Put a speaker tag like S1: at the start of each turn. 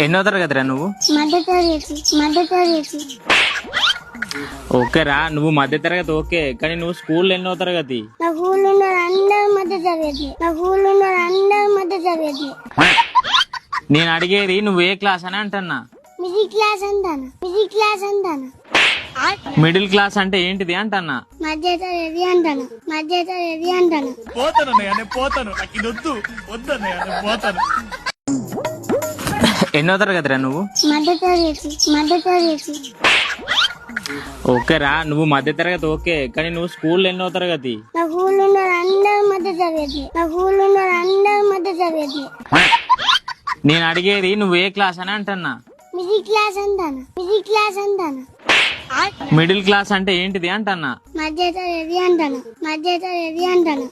S1: ఎన్నో తరగతిరా నువ్వు?
S2: మధ్య తరగతి మధ్య తరగతి
S1: ఓకేరా, నువ్వు మధ్య తరగతి ఓకే, కానీ నువ్వు స్కూల్ ఎన్నో తరగతి?
S2: నా ఊళ్ళో ఉన్న అందరూ మధ్య తరగతి నా ఊళ్ళో ఉన్న అందరూ మధ్య తరగతి.
S1: నేను అడిగేది నువ్వు ఏ క్లాస్ అని అంటున్నా.
S2: మిడిల్ క్లాస్ అంటాను మిడిల్ క్లాస్ అంటాను
S1: మిడిల్ క్లాస్ అంటే ఏంటిది అంటన్నా.
S2: మధ్య తరగతి అంటాను మధ్య తరగతి అంటాను.
S1: ఎన్నో తరగతిరా నువ్వు?
S2: మధ్య తరగతి మధ్య తరగతి
S1: ఓకేరా, నువ్వు మధ్య తరగతి ఓకే, కానీ నువ్వు స్కూల్ ఎన్నో తరగతి?
S2: నా ఊళ్ళో ఉన్న అందరూ మధ్య తరగతి నా ఊళ్ళో ఉన్న అందరూ మధ్య తరగతి.
S1: నేను అడిగేది నువ్వు ఏ క్లాస్ అని అంటున్నా.
S2: మిడిల్ క్లాస్ అంటాను మిడిల్ క్లాస్ అంటాను.
S1: మిడిల్ క్లాస్ అంటే ఏంటిది అంటన్నా.
S2: మధ్య తరగతి అంటాను మధ్య తరగతి అంటాను.